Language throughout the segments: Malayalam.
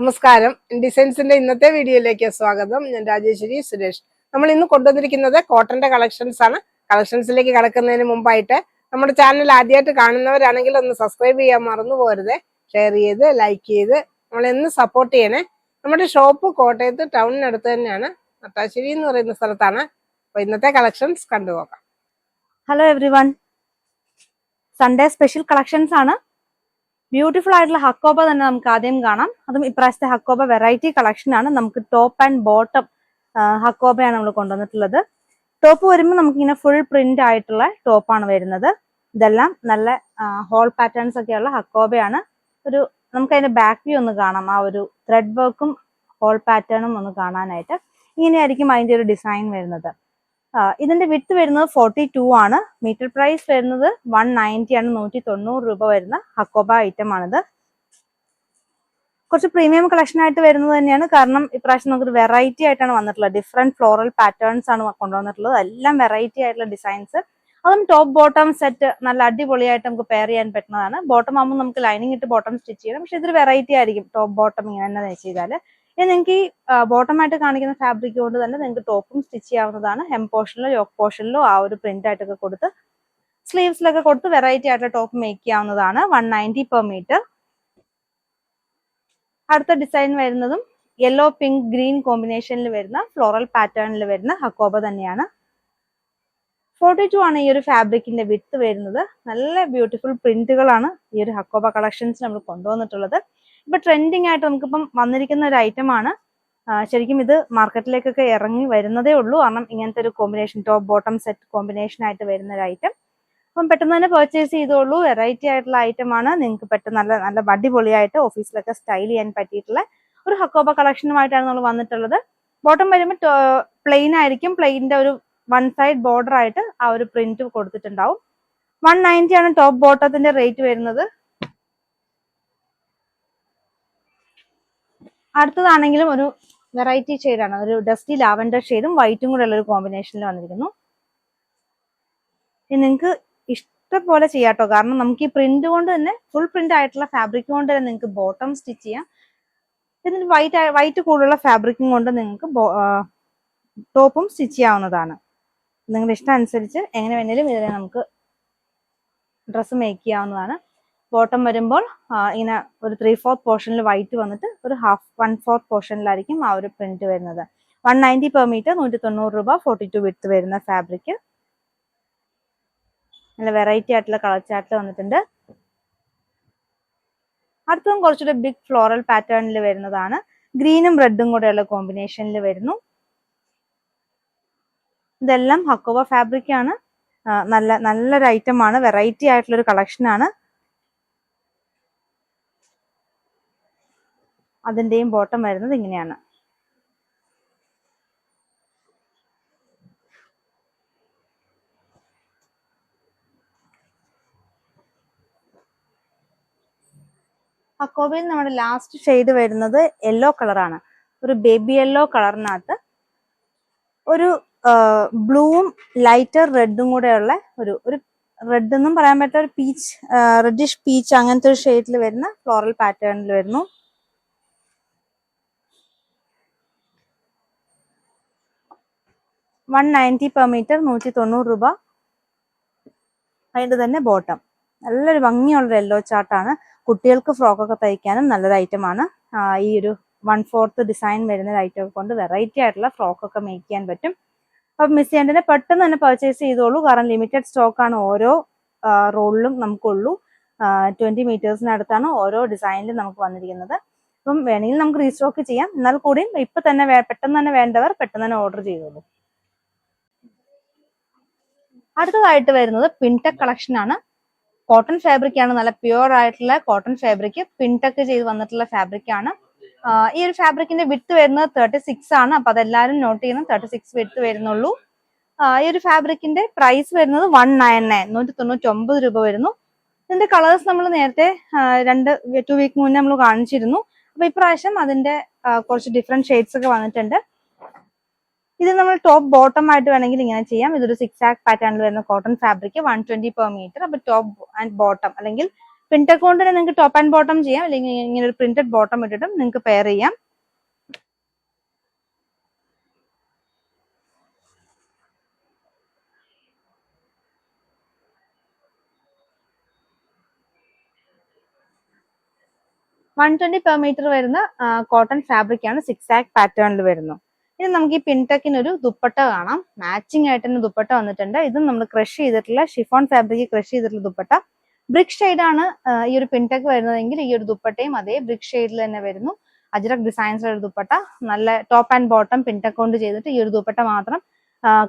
നമസ്കാരം. ഡിസൈൻസിന്റെ ഇന്നത്തെ വീഡിയോയിലേക്ക് സ്വാഗതം. ഞാൻ രാജേശ്വരി സുരേഷ്. നമ്മൾ ഇന്ന് കൊണ്ടുവന്നിരിക്കുന്നത് കോട്ടന്റെ കളക്ഷൻസ് ആണ്. കളക്ഷൻസിലേക്ക് കടക്കുന്നതിന് മുമ്പായിട്ട് നമ്മുടെ ചാനൽ ആദ്യമായിട്ട് കാണുന്നവരാണെങ്കിൽ ഒന്ന് സബ്സ്ക്രൈബ് ചെയ്യാൻ മറന്നു പോരുത്. ഷെയർ ചെയ്ത് ലൈക്ക് ചെയ്ത് നമ്മളെന്ന് സപ്പോർട്ട് ചെയ്യണേ. നമ്മുടെ ഷോപ്പ് കോട്ടയത്ത് ടൗണിനടുത്ത് തന്നെയാണ്, നട്ടാശ്ശേരി എന്ന് പറയുന്ന സ്ഥലത്താണ്. അപ്പൊ ഇന്നത്തെ കളക്ഷൻസ് കണ്ടുപോകാം. Hello everyone, Sunday special collections ആണ്. ബ്യൂട്ടിഫുൾ ആയിട്ടുള്ള ഹക്കോബ തന്നെ നമുക്ക് ആദ്യം കാണാം. അതും ഇപ്രാവശ്യത്തെ ഹക്കോബ വെറൈറ്റി കളക്ഷൻ ആണ്. നമുക്ക് ടോപ്പ് ആൻഡ് ബോട്ടം ഹക്കോബയാണ് നമ്മൾ കൊണ്ടുവന്നിട്ടുള്ളത്. ടോപ്പ് വരുമ്പോൾ നമുക്കിങ്ങനെ ഫുൾ പ്രിന്റ് ആയിട്ടുള്ള ടോപ്പാണ് വരുന്നത്. ഇതെല്ലാം നല്ല ഹോൾ പാറ്റേൺസ് ഒക്കെയുള്ള ഹക്കോബയാണ്. നമുക്ക് അതിന്റെ ബാക്ക് വ്യൂ ഒന്ന് കാണാം. ആ ഒരു ത്രെഡ് വർക്കും ഹോൾ പാറ്റേണും ഒന്ന് കാണാനായിട്ട് ഇങ്ങനെയായിരിക്കും അതിന്റെ ഒരു ഡിസൈൻ വരുന്നത്. ഇതിന്റെ വിഡ്ത്ത് വരുന്നത് 42 ആണ്. മീറ്റർ പ്രൈസ് വരുന്നത് 190 ആണ്. 190 രൂപ വരുന്ന ഹക്കോബ ഐറ്റം ആണിത്. കുറച്ച് പ്രീമിയം കളക്ഷൻ ആയിട്ട് വരുന്നത് തന്നെയാണ്. കാരണം ഇപ്രാവശ്യം നമുക്കൊരു വെറൈറ്റി ആയിട്ടാണ് വന്നിട്ടുള്ളത്. ഡിഫറെന്റ് ഫ്ലോറൽ പാറ്റേൺസ് ആണ് കൊണ്ടുവന്നിട്ടുള്ളത്. എല്ലാം വെറൈറ്റി ആയിട്ടുള്ള ഡിസൈൻസ്. അതും ടോപ്പ് ബോട്ടം സെറ്റ് നല്ല അടിപൊളിയായിട്ട് നമുക്ക് പെയർ ചെയ്യാൻ പറ്റുന്നതാണ്. ബോട്ടം ആകുമ്പോൾ നമുക്ക് ലൈനിങ് ഇട്ട് ബോട്ടം സ്റ്റിച്ച് ചെയ്യണം. പക്ഷെ ഇതൊരു വെറൈറ്റി ആയിരിക്കും ടോപ്പ് ബോട്ടം ഇങ്ങനെ തന്നെ വെച്ച് ചെയ്താൽ. ഇനി നിങ്ങൾക്ക് ഈ ബോട്ടമായിട്ട് കാണിക്കുന്ന ഫാബ്രിക് കൊണ്ട് തന്നെ നിങ്ങൾക്ക് ടോപ്പും സ്റ്റിച്ച് ചെയ്യാവുന്നതാണ്. ഹെം പോർഷനിലോ യോക്ക് പോർഷനിലോ ആ ഒരു പ്രിന്റ് ആയിട്ടൊക്കെ കൊടുത്ത് സ്ലീവ്സിലൊക്കെ കൊടുത്ത് വെറൈറ്റി ആയിട്ടുള്ള ടോപ്പ് മേക്ക് ചെയ്യാവുന്നതാണ്. 190 പെർ മീറ്റർ. അടുത്ത ഡിസൈൻ വരുന്നതും യെല്ലോ പിങ്ക് ഗ്രീൻ കോമ്പിനേഷനിൽ വരുന്ന ഫ്ലോറൽ പാറ്റേണിൽ വരുന്ന ഹക്കോബ തന്നെയാണ്. 42 ആണ് ഈ ഒരു ഫാബ്രിക്കിന്റെ വിഡ്ത്ത് വരുന്നത്. നല്ല ബ്യൂട്ടിഫുൾ പ്രിന്റുകളാണ് ഈ ഒരു ഹക്കോബ കളക്ഷൻസ് നമ്മൾ കൊണ്ടുവന്നിട്ടുള്ളത്. ഇപ്പൊ ട്രെൻഡിങ് ആയിട്ട് നമുക്കിപ്പം വന്നിരിക്കുന്ന ഒരു ഐറ്റം ആണ്. ശരിക്കും ഇത് മാർക്കറ്റിലേക്കൊക്കെ ഇറങ്ങി വരുന്നതേ ഉള്ളൂ. കാരണം ഇങ്ങനത്തെ ഒരു combination top bottom set combination ആയിട്ട് വരുന്ന ഒരു ഐറ്റം. അപ്പം പെട്ടെന്ന് തന്നെ പർച്ചേസ് ചെയ്തോളൂ. വെറൈറ്റി ആയിട്ടുള്ള ഐറ്റം ആണ്. നിങ്ങൾക്ക് പെട്ടെന്ന് നല്ല അടിപൊളിയായിട്ട് ഓഫീസിലൊക്കെ സ്റ്റൈൽ ചെയ്യാൻ പറ്റിയിട്ടുള്ള ഒരു ഹക്കോബ കളക്ഷനുമായിട്ടാണ് നമ്മൾ വന്നിട്ടുള്ളത്. ബോട്ടം വരുമ്പോൾ പ്ലെയിൻ ആയിരിക്കും. പ്ലെയിനിന്റെ ഒരു വൺ സൈഡ് ബോർഡർ ആയിട്ട് ആ ഒരു പ്രിന്റ് കൊടുത്തിട്ടുണ്ടാവും. 190 ആണ് ടോപ്പ് ബോട്ടത്തിന്റെ റേറ്റ് വരുന്നത്. അടുത്തതാണെങ്കിലും ഒരു വെറൈറ്റി ഷെയ്ഡാണ്. ഒരു ഡസ്റ്റി ലാവൻഡർ ഷെയ്ഡും വൈറ്റും കൂടെ ഉള്ള ഒരു കോമ്പിനേഷനിൽ വന്നിരിക്കുന്നു. നിങ്ങൾക്ക് ഇഷ്ടംപോലെ ചെയ്യാട്ടോ. കാരണം നമുക്ക് ഈ പ്രിന്റ് കൊണ്ട് തന്നെ ഫുൾ പ്രിന്റ് ആയിട്ടുള്ള ഫാബ്രിക് കൊണ്ട് തന്നെ നിങ്ങൾക്ക് ബോട്ടം സ്റ്റിച്ച് ചെയ്യാം. ഇതിന് വൈറ്റ് കൂടുതലുള്ള ഫാബ്രിക്കും കൊണ്ട് നിങ്ങൾക്ക് ടോപ്പും സ്റ്റിച്ച് ചെയ്യാവുന്നതാണ്. നിങ്ങളുടെ ഇഷ്ടം അനുസരിച്ച് എങ്ങനെ വേണേലും ഇതിനെ നമുക്ക് ഡ്രസ്സ് മേക്ക് ചെയ്യാവുന്നതാണ്. ബോട്ടം വരുമ്പോൾ ഇങ്ങനെ ഒരു 3/4 പോർഷനിൽ വൈറ്റ് വന്നിട്ട് ഒരു 1/4 പോർഷനിലായിരിക്കും ആ ഒരു പ്രിന്റ് വരുന്നത്. 190 പെർ മീറ്റർ, 190 രൂപ. 42 വിഡ്ത്ത് വരുന്ന ഫാബ്രിക്. നല്ല വെറൈറ്റി ആയിട്ടുള്ള കളർ ചാർട്ട് വന്നിട്ടുണ്ട്. അടുത്തതും കുറച്ചുകൂടെ ബിഗ് ഫ്ലോറൽ പാറ്റേണിൽ വരുന്നതാണ്. ഗ്രീനും റെഡും കൂടെയുള്ള കോമ്പിനേഷനിൽ വരുന്നു. ഇതെല്ലാം ഹക്കോബ ഫാബ്രിക് ആണ്. നല്ലൊരു ഐറ്റം ആണ്. വെറൈറ്റി ആയിട്ടുള്ള ഒരു കളക്ഷൻ ആണ്. അതിന്റെയും ബോട്ടം വരുന്നത് ഇങ്ങനെയാണ്. ഹക്കോബയിൽ നമ്മുടെ ലാസ്റ്റ് ഷെയ്ഡ് വരുന്നത് യെല്ലോ കളറാണ്. ഒരു ബേബി യെല്ലോ കളറിനകത്ത് ഒരു ബ്ലൂവും ലൈറ്റർ റെഡും കൂടെയുള്ള ഒരു റെഡ് എന്നും പറയാൻ പറ്റുന്ന ഒരു പീച്ച്, റെഡിഷ് പീച്ച് അങ്ങനത്തെ ഒരു ഷെയ്ഡിൽ വരുന്ന ഫ്ലോറൽ പാറ്റേണിൽ വരുന്നു. $190 പെർ മീറ്റർ, 190 രൂപ. അതിന്റെ തന്നെ ബോട്ടം നല്ലൊരു ഭംഗിയുള്ളൊരു യെല്ലോ ചാർട്ടാണ്. കുട്ടികൾക്ക് ഫ്രോക്കൊക്കെ തയ്ക്കാനും നല്ലൊരു ഐറ്റമാണ്. ഈ ഒരു 1/4 ഡിസൈൻ വരുന്ന ഐറ്റം കൊണ്ട് വെറൈറ്റി ആയിട്ടുള്ള ഫ്രോക്കൊക്കെ മേക്ക് ചെയ്യാൻ പറ്റും. അപ്പം മിസ് ചെയ്യേണ്ടത് പെട്ടെന്ന് തന്നെ പർച്ചേസ് ചെയ്തോളൂ. കാരണം ലിമിറ്റഡ് സ്റ്റോക്കാണ് ഓരോ റോളിലും നമുക്കുള്ളൂ. 20 മീറ്റേഴ്സിനടുത്താണ് ഓരോ ഡിസൈനിലും നമുക്ക് വന്നിരിക്കുന്നത്. അപ്പം വേണമെങ്കിൽ നമുക്ക് റീസ്റ്റോക്ക് ചെയ്യാം. എന്നാൽ കൂടിയും ഇപ്പൊ തന്നെ പെട്ടെന്ന് തന്നെ വേണ്ടവർ പെട്ടെന്ന് തന്നെ ഓർഡർ ചെയ്തോളൂ. അടുത്തതായിട്ട് വരുന്നത് പിൻടെക് കളക്ഷൻ ആണ്. കോട്ടൺ ഫാബ്രിക് ആണ്. നല്ല പ്യുവർ ആയിട്ടുള്ള കോട്ടൺ ഫാബ്രിക് പിൻടെക് ചെയ്ത് വന്നിട്ടുള്ള ഫാബ്രിക് ആണ്. ഈ ഒരു ഫാബ്രിക്കിന്റെ വിഡ്ത്ത് വരുന്നത് 36 ആണ്. അപ്പൊ അതെല്ലാരും നോട്ട് ചെയ്യണം. 36 വിഡ്ത്ത് വരുന്നുള്ളൂ. ഈ ഒരു ഫാബ്രിക്കിന്റെ പ്രൈസ് വരുന്നത് 199, 199 രൂപ വരുന്നു. ഇതിന്റെ കളേഴ്സ് നമ്മൾ നേരത്തെ 2 വീക്ക് മുന്നേ നമ്മൾ കാണിച്ചിരുന്നു. അപ്പൊ ഇപ്രാവശ്യം അതിന്റെ കുറച്ച് ഡിഫറെന്റ് ഷെയ്ഡ്സ് ഒക്കെ വന്നിട്ടുണ്ട്. ഇത് നമ്മൾ ടോപ്പ് ബോട്ടം ആയിട്ട് വേണമെങ്കിൽ ഇങ്ങനെ ചെയ്യാം. ഇതൊരു 6 ആക്ക് പാറ്റേണിൽ വരുന്ന കോട്ടൺ ഫാബ്രിക്, 120 പെർ മീറ്റർ. അപ്പൊ ടോപ്പ് ആൻഡ് ബോട്ടം അല്ലെങ്കിൽ പിൻടെക് കൊണ്ട് തന്നെ നിങ്ങൾക്ക് ടോപ്പ് ആൻഡ് ബോട്ടം ചെയ്യാം, അല്ലെങ്കിൽ ഇങ്ങനെ ഒരു പ്രിന്റഡ് ബോട്ടം ഇട്ടിട്ടും നിങ്ങൾക്ക് പെയർ ചെയ്യാം. $120 per meter വരുന്ന കോട്ടൺ ഫാബ്രിക് ആണ്, 6 ആക് പാറ്റേണിൽ വരുന്നു. ഇനി നമുക്ക് ഈ പിൻടെക്കിന് ഒരു ദുപ്പട്ട കാണാം. മാച്ചിങ് ആയിട്ട് തന്നെ ദുപ്പട്ട വന്നിട്ടുണ്ട്. ഇതും നമ്മൾ ക്രഷ് ചെയ്തിട്ടുള്ള ഷിഫോൺ ഫാബ്രിക് ക്രഷ് ചെയ്തിട്ടുള്ള ദുപ്പട്ട. ബ്രിക്ക് ഷെയ്ഡ് ആണ് ഈ ഒരു പിൻടെക്ക് വരുന്നതെങ്കിൽ ഈ ഒരു ദുപ്പട്ടയും അതേ ബ്രിക്ക് ഷെയ്ഡിൽ തന്നെ വരുന്നു. അജ്രക് ഡിസൈൻസിലുള്ള ഒരു ദുപ്പട്ട, നല്ല ടോപ്പ് ആൻഡ് ബോട്ടം പിൻടെക്ക് കൊണ്ട് ചെയ്തിട്ട് ഈ ഒരു ദുപ്പട്ട മാത്രം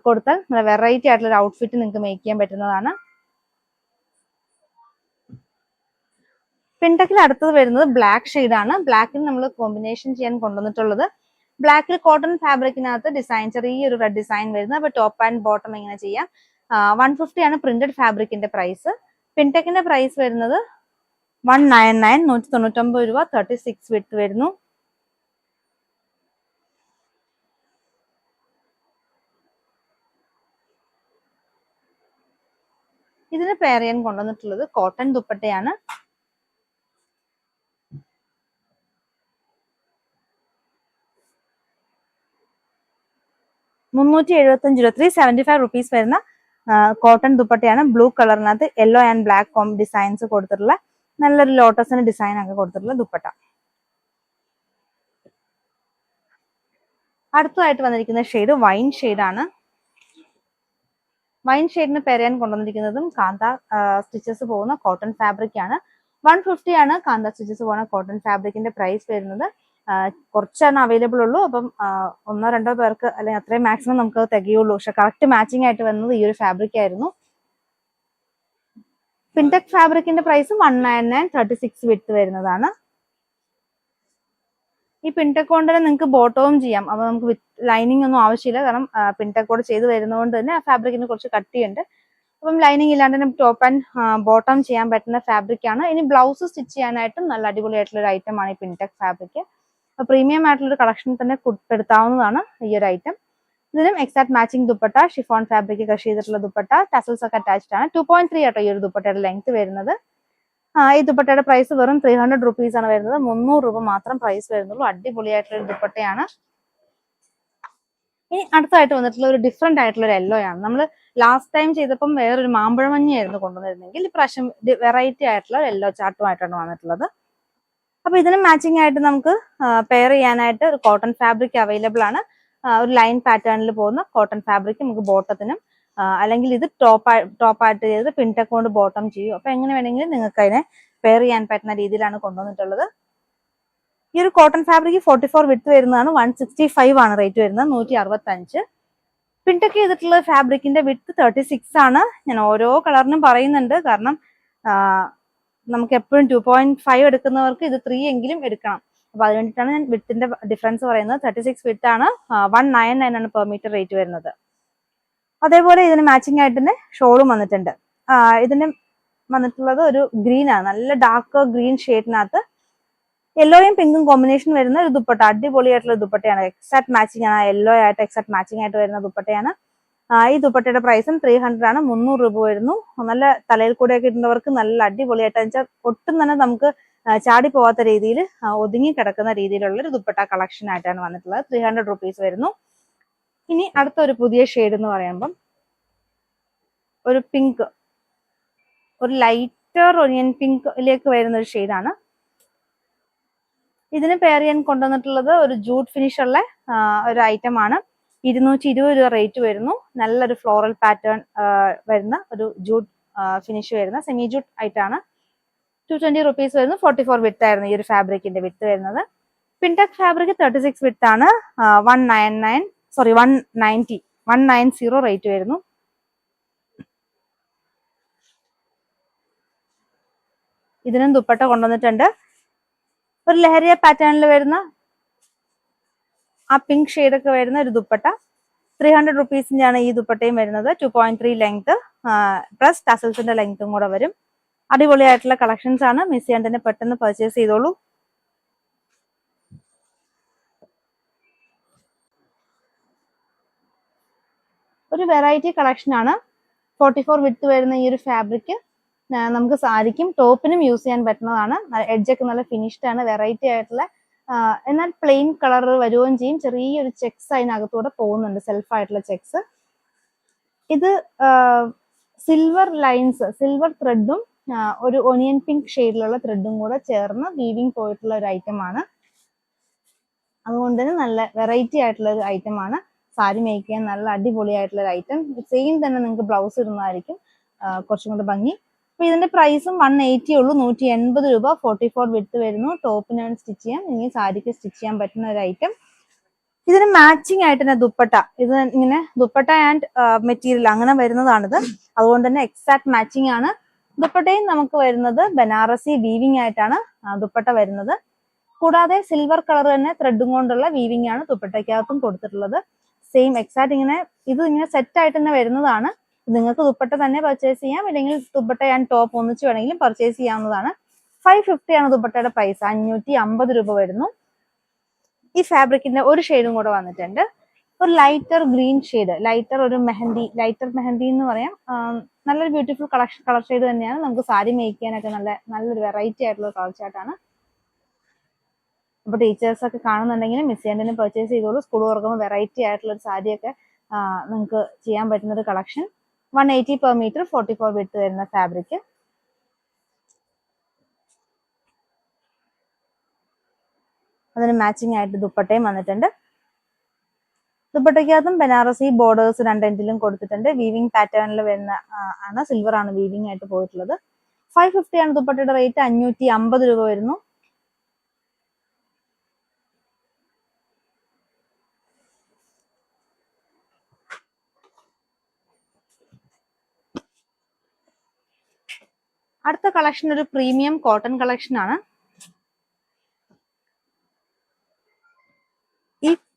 കൊടുത്താൽ നല്ല വെറൈറ്റി ആയിട്ടുള്ള ഒരു ഔട്ട്ഫിറ്റ് നിങ്ങൾക്ക് മേക്ക് ചെയ്യാൻ പറ്റുന്നതാണ്. പിൻടെക്കിൽ അടുത്തത് വരുന്നത് ബ്ലാക്ക് ഷെയ്ഡ് ആണ്. ബ്ലാക്കിൽ നമ്മൾ കോമ്പിനേഷൻ ചെയ്യാൻ കൊണ്ടുവന്നിട്ടുള്ളത് ബ്ലാക്കിൽ കോട്ടൺ ഫാബ്രിക്കിനകത്ത് ഡിസൈൻ, ചെറിയൊരു റെഡ് ഡിസൈൻ വരുന്നത്. അപ്പൊ ടോപ്പ് ആൻഡ് ബോട്ടം എങ്ങനെ ചെയ്യാം. 150 ആണ് പ്രിന്റഡ് ഫാബ്രിക്കിന്റെ പ്രൈസ്. പിൻടെക്കിന്റെ പ്രൈസ് വരുന്നത് 199, 199 രൂപ. 36 വിഡ്ത്ത് വരുന്നു. ഇതിന് പെയർ ചെയ്യാൻ കൊണ്ടുവന്നിട്ടുള്ളത് കോട്ടൺ ദുപ്പട്ടയാണ്. ₹375 വരുന്ന കോട്ടൺ ദുപ്പട്ടയാണ്. ബ്ലൂ കളറിനകത്ത് യെല്ലോ ആൻഡ് ബ്ലാക്ക് ഡിസൈൻസ് കൊടുത്തിട്ടുള്ള നല്ലൊരു ലോട്ടസിന് ഡിസൈൻ ഒക്കെ കൊടുത്തിട്ടുള്ള ദുപ്പട്ട. അടുത്തതായിട്ട് വന്നിരിക്കുന്ന ഷെയ്ഡ് വൈൻ ഷെയ്ഡ് ആണ്. വൈൻ ഷെയ്ഡിന് പെയർ ചെയ്യാൻ കൊണ്ടുവന്നിരിക്കുന്നതും കാന്ത സ്റ്റിച്ചസ് പോകുന്ന കോട്ടൺ ഫാബ്രിക് ആണ്. 150 ആണ് കാന്ത സ്റ്റിച്ചസ് പോകുന്ന കോട്ടൺ ഫാബ്രിക്കിന്റെ പ്രൈസ് വരുന്നത്. കുറച്ചാണ് അവൈലബിൾ ഉള്ളൂ. അപ്പം 1-2 പേർക്ക് അല്ലെങ്കിൽ അത്രയും മാക്സിമം നമുക്ക് തികയുള്ളൂ. പക്ഷെ കറക്റ്റ് മാച്ചിങ് ആയിട്ട് വന്നത് ഈ ഒരു ഫാബ്രിക് ആയിരുന്നു. പിൻടെക് ഫാബ്രിക്കിന്റെ പ്രൈസ് 199, 36 വിഡ്ത്ത് വരുന്നതാണ്. ഈ പിൻടെക് കൊണ്ട് തന്നെ നിങ്ങൾക്ക് ബോട്ടവും ചെയ്യാം. അപ്പൊ നമുക്ക് വിത്ത് ലൈനിങ് ഒന്നും ആവശ്യമില്ല. കാരണം പിൻടെക് കൂടെ ചെയ്ത് വരുന്നതുകൊണ്ട് തന്നെ ആ ഫാബ്രിക്കിന് കുറച്ച് കട്ടിയുണ്ട്. അപ്പം ലൈനിങ് ഇല്ലാണ്ട് തന്നെ ടോപ്പ് ആൻഡ് ബോട്ടം ചെയ്യാൻ പറ്റുന്ന ഫാബ്രിക് ആണ്. ഇനി ബ്ലൗസ് സ്റ്റിച്ച് ചെയ്യാനായിട്ടും നല്ല അടിപൊളിയായിട്ടുള്ള ഒരു ഐറ്റം ആണ് ഈ പിൻടെക് ഫാബ്രിക്. പ്രീമിയം ആയിട്ടുള്ള ഒരു കളക്ഷൻ തന്നെ ഉൾപ്പെടുത്താവുന്നതാണ് ഈ ഒരു ഐറ്റം. ഇതിനും exact matching dupatta, chiffon fabric കഷ് ചെയ്തിട്ടുള്ള ദുപ്പട്ട, ടസൽസ് ഒക്കെ അറ്റാച്ച്ഡ് ആണ്. 2.3 ആട്ടോ ഈ ഒരു ദുപ്പട്ടയുടെ ലെങ്ത് വരുന്നത്. ഈ ദുപ്പട്ടയുടെ പ്രൈസ് വെറും 300 റുപ്പീസ് ആണ് വരുന്നത്. 300 രൂപ മാത്രം പ്രൈസ് വരുന്നുള്ളൂ. അടിപൊളിയായിട്ടുള്ള ഒരു ദുപ്പട്ടയാണ്. ഇനി അടുത്തായിട്ട് വന്നിട്ടുള്ള ഒരു ഡിഫറെന്റ് ആയിട്ടുള്ള ഒരു യെല്ലോ ആണ്. നമ്മൾ ലാസ്റ്റ് ടൈം ചെയ്തപ്പം വേറൊരു മാമ്പഴമഞ്ഞയായിരുന്നു കൊണ്ടുവന്നിരുന്നെങ്കിൽ ഇപ്രാവശ്യം വെറൈറ്റി ആയിട്ടുള്ള യെല്ലോ ചാർട്ടുമായിട്ടാണ് വന്നിട്ടുള്ളത്. അപ്പൊ ഇതിന് മാച്ചിങ് ആയിട്ട് നമുക്ക് പെയർ ചെയ്യാനായിട്ട് ഒരു കോട്ടൺ ഫാബ്രിക് അവൈലബിൾ ആണ്. ഒരു ലൈൻ പാറ്റേണിൽ പോകുന്ന കോട്ടൺ ഫാബ്രിക് നമുക്ക് ബോട്ടത്തിനും അല്ലെങ്കിൽ ഇത് ടോപ്പായിട്ട് ചെയ്ത് പിൻടെക് കൊണ്ട് ബോട്ടം ചെയ്യും. അപ്പൊ എങ്ങനെ വേണമെങ്കിലും നിങ്ങൾക്ക് അതിനെ പെയർ ചെയ്യാൻ പറ്റുന്ന രീതിയിലാണ് കൊണ്ടുവന്നിട്ടുള്ളത്. ഈ ഒരു കോട്ടൺ ഫാബ്രിക് 44 വിഡ്ത്ത് വരുന്നതാണ്. 165 ആണ് റേറ്റ് വരുന്നത്. 165. പിൻടെക് ചെയ്തിട്ടുള്ള ഫാബ്രിക്കിന്റെ വിഡ്ത്ത് 36 ആണ്. ഞാൻ ഓരോ കളറിനും പറയുന്നുണ്ട്, കാരണം നമുക്ക് എപ്പോഴും 2.5 എടുക്കുന്നവർക്ക് ഇത് 3 എങ്കിലും എടുക്കണം. അപ്പൊ അത് വേണ്ടിയിട്ടാണ് ഞാൻ വിഡ്ത്തിന്റെ ഡിഫറൻസ് പറയുന്നത്. 36 വിഡ്ത്ത് ആണ്. 199 ആണ് പെർ മീറ്റർ റേറ്റ് വരുന്നത്. അതേപോലെ ഇതിന് മാച്ചിങ് ആയിട്ട് തന്നെ ഷോളും വന്നിട്ടുണ്ട്. ഇതിന് വന്നിട്ടുള്ളത് ഒരു ഗ്രീൻ ആണ്, നല്ല ഡാർക്ക് ഗ്രീൻ ഷെയ്ഡിനകത്ത് യെല്ലോയും പിങ്കും കോമ്പിനേഷൻ വരുന്ന ഒരു ദുപ്പട്ട. അടിപൊളിയായിട്ടുള്ള ദുപ്പട്ടയാണ്. എക്സാക്ട് മാച്ചിങ് ആണ്. യെല്ലോ ആയിട്ട് എക്സാക്ട് മാച്ചിങ് ആയിട്ട് വരുന്ന ദുപ്പട്ടയാണ്. ഈ ദുപ്പട്ടയുടെ പ്രൈസും 300 ആണ്. 300 രൂപ വരുന്നു. നല്ല തലയിൽ കൂടെയൊക്കെ ഇടുന്നവർക്ക് നല്ല അടിപൊളിയായിട്ട് വെച്ചാൽ ഒട്ടും തന്നെ നമുക്ക് ചാടി പോവാത്ത രീതിയിൽ ഒതുങ്ങി കിടക്കുന്ന രീതിയിലുള്ള ഒരു ദുപ്പട്ട കളക്ഷൻ ആയിട്ടാണ് വന്നിട്ടുള്ളത്. 300 റുപ്പീസ് വരുന്നു. ഇനി അടുത്ത ഒരു പുതിയ ഷെയ്ഡ് എന്ന് പറയുമ്പം ഒരു പിങ്ക്, ഒരു ലൈറ്റർ ഒനിയൻ പിങ്കിലേക്ക് വരുന്ന ഒരു ഷെയ്ഡാണ്. ഇതിന് പെയർ ചെയ്യാൻ കൊണ്ടുവന്നിട്ടുള്ളത് ഒരു ജൂട്ട് ഫിനിഷ് ഉള്ള ഒരു ഐറ്റം ആണ്. 220 രൂപ റേറ്റ് വരുന്നു. നല്ലൊരു ഫ്ലോറൽ പാറ്റേൺ വരുന്ന ഒരു ജൂട്ട് ഫിനിഷ് വരുന്ന സെമി ജൂട്ട് ആയിട്ടാണ്. 220 റുപ്പീസ് വരുന്നു. 44 വിഡ്ത്ത് ആയിരുന്നു ഈ ഒരു ഫാബ്രിക്കിന്റെ വിഡ്ത്ത് വരുന്നത്. പിൻടെക് ഫാബ്രിക് 36 വിഡ്ത്ത് ആണ്. 190 റേറ്റ് വരുന്നു. ഇതിനും ദുപ്പട്ട കൊണ്ടുവന്നിട്ടുണ്ട്. ഒരു ലഹരിയ പാറ്റേണിൽ വരുന്ന ആ പിങ്ക് ഷെയ്ഡൊക്കെ വരുന്ന ഒരു ദുപ്പട്ട. 300 റുപ്പീസിന്റെയാണ് ഈ ദുപ്പട്ടയും വരുന്നത്. 2.3 ലെങ്ത് പ്ലസ് ടസൽസിന്റെ ലെങ്ത്തും കൂടെ വരും. അടിപൊളിയായിട്ടുള്ള കളക്ഷൻസ് ആണ്. മിസ് ചെയ്യാൻ തന്നെ പെട്ടെന്ന് പർച്ചേസ് ചെയ്തോളൂ. ഒരു വെറൈറ്റി കളക്ഷൻ ആണ്. 44 വിഡ്ത്ത് വരുന്ന ഈ ഒരു ഫാബ്രിക് നമുക്ക് സാരിക്കും ടോപ്പിനും യൂസ് ചെയ്യാൻ പറ്റുന്നതാണ്. എഡ്ജൊക്കെ നല്ല ഫിനിഷ്ഡ് ആണ്, വെറൈറ്റി ആയിട്ടുള്ള. എന്നാൽ പ്ലെയിൻ കളർ വരുകയും ചെയ്യും. ചെറിയൊരു ചെക്സ് അതിനകത്തൂടെ പോകുന്നുണ്ട്, സെൽഫ് ആയിട്ടുള്ള ചെക്സ്. ഇത് സിൽവർ ലൈൻസ്, സിൽവർ ത്രെഡും ഒരു ഒനിയൻ പിങ്ക് ഷെയ്ഡിലുള്ള ത്രെഡും കൂടെ ചേർന്ന് വീവിങ് പോയിട്ടുള്ള ഒരു ഐറ്റം ആണ്. അതുകൊണ്ട് തന്നെ നല്ല വെറൈറ്റി ആയിട്ടുള്ള ഒരു ഐറ്റം ആണ്. സാരി മേക്ക് ചെയ്യാൻ നല്ല അടിപൊളിയായിട്ടുള്ള ഒരു ഐറ്റം. സെയിം തന്നെ നിങ്ങൾക്ക് ബ്ലൗസ് ഇടുന്നതായിരിക്കും കുറച്ചും കൂടെ ഭംഗി. അപ്പൊ ഇതിന്റെ പ്രൈസും 180 ഉള്ളൂ, 180 രൂപ. 44 വിഡ്ത്ത് വരുന്നു. ടോപ്പിനാണ് സ്റ്റിച്ച് ചെയ്യാം, ഇനി സാരിക്ക് സ്റ്റിച്ച് ചെയ്യാൻ പറ്റുന്ന ഒരു ഐറ്റം. ഇതിന് മാച്ചിങ് ആയിട്ട് തന്നെ ദുപ്പട്ട, ഇത് ഇങ്ങനെ ദുപ്പട്ട ആൻഡ് മെറ്റീരിയൽ അങ്ങനെ വരുന്നതാണിത്. അതുകൊണ്ട് തന്നെ എക്സാക്ട് മാച്ചിങ് ആണ്. ദുപ്പട്ടയും നമുക്ക് വരുന്നത് ബനാറസി വീവിങ് ആയിട്ടാണ് ദുപ്പട്ട വരുന്നത്. കൂടാതെ സിൽവർ കളർ തന്നെ ത്രെഡും കൊണ്ടുള്ള വീവിങ് ആണ് ദുപ്പട്ടയ്ക്കകത്തും കൊടുത്തിട്ടുള്ളത്. സെയിം എക്സാക്ട് ഇങ്ങനെ ഇത് ഇങ്ങനെ സെറ്റ് ആയിട്ട് തന്നെ വരുന്നതാണ്. നിങ്ങൾക്ക് ദുപ്പട്ട തന്നെ പർച്ചേസ് ചെയ്യാം, അല്ലെങ്കിൽ ദുപ്പട്ട ആൻഡ് ടോപ്പ് ഒന്നിച്ച് വേണമെങ്കിലും പർച്ചേസ് ചെയ്യാവുന്നതാണ്. 550 ആണ് ദുപ്പട്ടയുടെ പ്രൈസ്, 550 രൂപ വരുന്നു. ഈ ഫാബ്രിക്കിന്റെ ഒരു ഷെയ്ഡും കൂടെ വന്നിട്ടുണ്ട്, ഒരു lighter green shade, lighter mehndi എന്ന് പറയാം. നല്ലൊരു ബ്യൂട്ടിഫുൾ കളർ ഷെയ്ഡ് തന്നെയാണ്. നമുക്ക് സാരി മേക്ക് ചെയ്യാനൊക്കെ നല്ലൊരു വെറൈറ്റി ആയിട്ടുള്ള കളർ ചാർട്ടാണ്. അപ്പൊ ടീച്ചേഴ്സ് ഒക്കെ കാണുന്നുണ്ടെങ്കിൽ മിസ് ചെയ്യാൻ പർച്ചേസ് ചെയ്തോളൂ. സ്കൂൾ തുറക്കുമ്പോൾ വെറൈറ്റി ആയിട്ടുള്ള ഒരു സാരിയൊക്കെ നിങ്ങൾക്ക് ചെയ്യാൻ പറ്റുന്ന ഒരു കളക്ഷൻ. 180 per meter, 44 വിഡ്ത്ത് വരുന്ന ഫാബ്രിക്. അതിന് മാച്ചിങ് ആയിട്ട് ദുപ്പട്ടയും വന്നിട്ടുണ്ട്. ദുപ്പട്ടയ്ക്കകത്തും ബനാറസി ബോർഡേഴ്സ് രണ്ടെങ്കിലും കൊടുത്തിട്ടുണ്ട്. വീവിംഗ് പാറ്റേണിൽ വരുന്ന ആണ്, സിൽവർ ആണ് വീവിംഗ് ആയിട്ട് പോയിട്ടുള്ളത്. 550 ആണ് ദുപ്പട്ടയുടെ റേറ്റ്, 550 രൂപ വരുന്നു. അടുത്ത കളക്ഷൻ ഒരു പ്രീമിയം കോട്ടൺ കളക്ഷൻ ആണ്.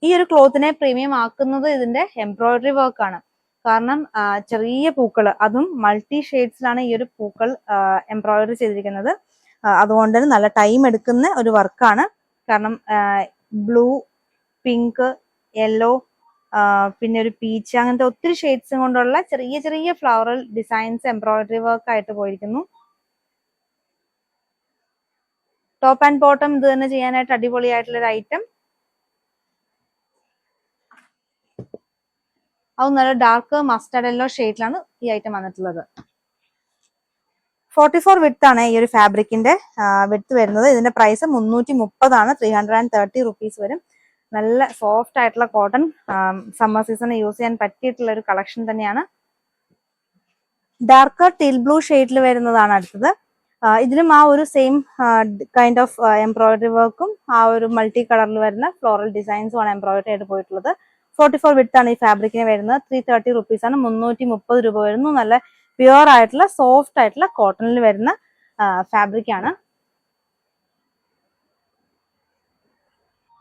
ഈ ഒരു ക്ലോത്തിനെ പ്രീമിയം ആക്കുന്നത് ഇതിന്റെ എംബ്രോയിഡറി വർക്ക് ആണ്. കാരണം ചെറിയ പൂക്കൾ, അതും മൾട്ടി ഷെയ്ഡ്സിലാണ് ഈ ഒരു പൂക്കൾ എംബ്രോയിഡറി ചെയ്തിരിക്കുന്നത്. അതുകൊണ്ട് തന്നെ നല്ല ടൈം എടുക്കുന്ന ഒരു വർക്കാണ്. കാരണം ബ്ലൂ, പിങ്ക്, യെല്ലോ, പിന്നെ ഒരു പീച്ച്, അങ്ങനത്തെ ഒത്തിരി ഷെയ്ഡ്സ് കൊണ്ടുള്ള ചെറിയ ചെറിയ ഫ്ലവറൽ ഡിസൈൻസ് എംബ്രോയിഡറി വർക്ക് ആയിട്ട് പോയിരിക്കുന്നു. ടോപ്പ് ആൻഡ് ബോട്ടം ഇത് തന്നെ ചെയ്യാനായിട്ട് അടിപൊളിയായിട്ടുള്ള ഒരു ഐറ്റം. അത് നല്ല ഡാർക്ക് മസ്റ്റർഡ് യെല്ലോ ഷെയ്ഡിലാണ് ഈ ഐറ്റം വന്നിട്ടുള്ളത്. 44 വിഡ്ത്ത് ആണ് ഈ ഒരു ഫാബ്രിക്കിന്റെ വിഡ്ത്ത് വരുന്നത്. ഇതിന്റെ പ്രൈസ് 330 ആണ്, 330 റുപ്പീസ് വരും. നല്ല സോഫ്റ്റ് ആയിട്ടുള്ള കോട്ടൺ, സമ്മർ സീസണിൽ യൂസ് ചെയ്യാൻ പറ്റിയിട്ടുള്ള ഒരു കളക്ഷൻ തന്നെയാണ്. ഡാർക്ക് ടീൽ ബ്ലൂ ഷെയ്ഡിൽ വരുന്നതാണ് അടുത്തത്. ഇതിലും ആ ഒരു സെയിം കൈൻഡ് ഓഫ് എംബ്രോയിഡറി വർക്കും ആ ഒരു മൾട്ടി കളറിൽ വരുന്ന ഫ്ലോറൽ ഡിസൈൻസും ആണ് എംബ്രോയിഡറി ആയിട്ട് പോയിട്ടുള്ളത്. 44 വിഡ്ത്ത് ആണ് ഈ ഫാബ്രിക്കിന് വരുന്നത്. 330 റുപ്പീസ് ആണ്, 330 രൂപ വരുന്നു. നല്ല പ്യുവർ ആയിട്ടുള്ള സോഫ്റ്റ് ആയിട്ടുള്ള കോട്ടണിൽ വരുന്ന ഫാബ്രിക് ആണ്.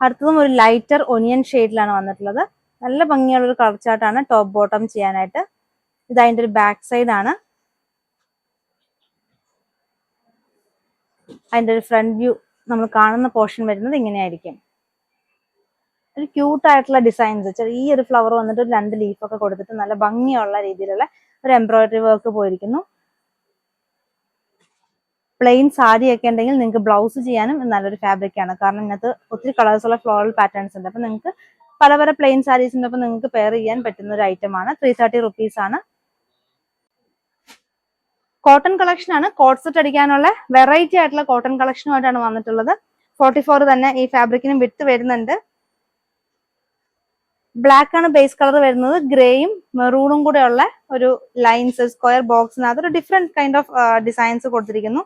അടുത്തതും ഒരു ലൈറ്റർ ഒനിയൻ ഷെയ്ഡിലാണ് വന്നിട്ടുള്ളത്. നല്ല ഭംഗിയുള്ള ഒരു കളർ ചാർട്ടാണ് ടോപ്പ് ബോട്ടം ചെയ്യാനായിട്ട്. ഇത് അതിന്റെ ഒരു ബാക്ക് സൈഡ് ആണ്. അതിന്റെ ഒരു ഫ്രണ്ട് വ്യൂ നമ്മൾ കാണുന്ന പോർഷൻ വരുന്നത് ഇങ്ങനെയായിരിക്കും. ഒരു ക്യൂട്ട് ആയിട്ടുള്ള ഡിസൈൻസ്, ചെറിയൊരു ഫ്ലവർ വന്നിട്ട് 2 ലീഫൊക്കെ കൊടുത്തിട്ട് നല്ല ഭംഗിയുള്ള രീതിയിലുള്ള ഒരു എംബ്രോയിഡറി വർക്ക് പോയിരിക്കുന്നു. പ്ലെയിൻ സാരി ഒക്കെ ഉണ്ടെങ്കിൽ നിങ്ങൾക്ക് ബ്ലൗസ് ചെയ്യാനും നല്ലൊരു ഫാബ്രിക് ആണ്. കാരണം ഇതിനകത്ത് ഒത്തിരി കളേഴ്സ് ഉള്ള ഫ്ലോറൽ പാറ്റേൺസ് ഉണ്ട്. അപ്പൊ നിങ്ങൾക്ക് പല പ്ലെയിൻ സാരീസിന്റെ ഒപ്പം നിങ്ങൾക്ക് പെയർ ചെയ്യാൻ പറ്റുന്ന ഒരു ഐറ്റം ആണ്. 330 റുപ്പീസ് ആണ്. കോട്ടൺ കളക്ഷൻ ആണ്. കോട്ട് സെറ്റ് അടിക്കാനുള്ള വെറൈറ്റി ആയിട്ടുള്ള കോട്ടൺ കളക്ഷനുമായിട്ടാണ് വന്നിട്ടുള്ളത്. 44 തന്നെ ഈ ഫാബ്രിക്കിനും വിഡ്ത്ത് വരുന്നുണ്ട്. ബ്ലാക്ക് ആണ് ബേസ് കളർ വരുന്നത്. ഗ്രേയും മെറൂണും കൂടെ ഉള്ള ഒരു ലൈൻസ്, സ്ക്വയർ ബോക്സിനകത്ത് ഒരു ഡിഫറെന്റ് കൈൻഡ് ഓഫ് ഡിസൈൻസ് കൊടുത്തിരിക്കുന്നു.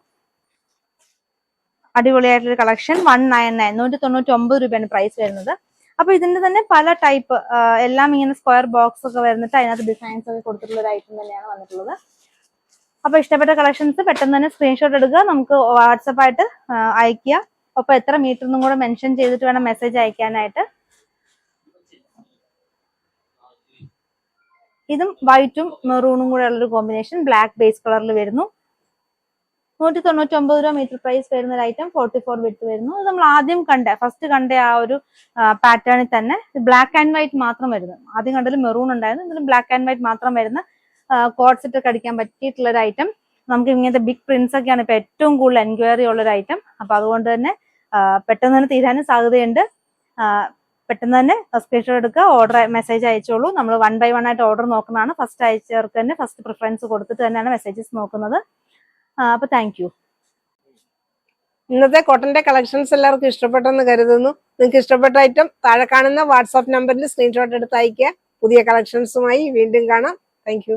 അടിപൊളിയായിട്ടുള്ള കളക്ഷൻ. 199 രൂപയാണ് പ്രൈസ് വരുന്നത്. അപ്പൊ ഇതിന്റെ തന്നെ പല ടൈപ്പ്, എല്ലാം ഇങ്ങനെ സ്ക്വയർ ബോക്സ് ഒക്കെ വരുന്നിട്ട് അതിനകത്ത് ഡിസൈൻസ് ഒക്കെ കൊടുത്തിട്ടുള്ള ഒരു ഐറ്റം തന്നെയാണ് വന്നിട്ടുള്ളത്. അപ്പൊ ഇഷ്ടപ്പെട്ട കളക്ഷൻസ് പെട്ടെന്ന് തന്നെ സ്ക്രീൻഷോട്ട് എടുക്കുക, നമുക്ക് വാട്സപ്പ് ആയിട്ട് അയക്കുക. ഒപ്പം എത്ര മീറ്റർ എന്നും കൂടെ മെൻഷൻ ചെയ്തിട്ട് വേണം മെസ്സേജ് അയക്കാനായിട്ട്. ഇതും വൈറ്റും മെറൂണും കൂടെ ഉള്ളൊരു കോമ്പിനേഷൻ, ബ്ലാക്ക് ബേസ് കളറിൽ വരുന്നു. 199 രൂപ മീറ്റർ പ്രൈസ് വരുന്ന ഒരു ഐറ്റം. 44 വിഡ്ത്ത് വരുന്നു. ഇത് നമ്മൾ ആദ്യം ഫസ്റ്റ് കണ്ട ആ ഒരു പാറ്റേണിൽ തന്നെ ബ്ലാക്ക് ആൻഡ് വൈറ്റ് മാത്രം വരുന്നു. ആദ്യം കണ്ടതിൽ മെറൂൺ ഉണ്ടായിരുന്നു, ഇതിലും ബ്ലാക്ക് ആൻഡ് വൈറ്റ് മാത്രം വരുന്ന കോട്ട് സെറ്റ് ഒക്കെ അടിക്കാൻ പറ്റിയിട്ടുള്ള ഒരു ഐറ്റം. നമുക്ക് ഇങ്ങനത്തെ ബിഗ് പ്രിന്റ്സ് ഒക്കെയാണ് ഇപ്പൊ ഏറ്റവും കൂടുതൽ എൻക്വയറി ഉള്ള ഒരു ഐറ്റം. അപ്പൊ അതുകൊണ്ട് തന്നെ പെട്ടെന്ന് തന്നെ തീരാനും സാധ്യതയുണ്ട്. പെട്ടെന്ന് തന്നെ സ്ക്രീൻഷോട്ട് എടുക്കുക, ഓർഡർ മെസ്സേജ് അയച്ചോളൂ. നമ്മൾ 1 by 1 ആയിട്ട് ഓർഡർ നോക്കുന്നതാണ്. ഫസ്റ്റ് അയച്ചവർക്ക് തന്നെ ഫസ്റ്റ് പ്രിഫറൻസ് കൊടുത്തിട്ട് തന്നെയാണ് മെസ്സേജസ് നോക്കുന്നത്. അപ്പൊ താങ്ക് യു. ഇന്നത്തെ കോട്ടന്റെ കളക്ഷൻസ് എല്ലാവർക്കും ഇഷ്ടപ്പെട്ടെന്ന് കരുതുന്നു. നിങ്ങൾക്ക് ഇഷ്ടപ്പെട്ട ഐറ്റം താഴെ കാണുന്ന വാട്സാപ്പ് നമ്പറിൽ സ്ക്രീൻഷോട്ട് എടുത്ത് അയക്കുക. പുതിയ കളക്ഷൻസുമായി വീണ്ടും കാണാം. Thank you.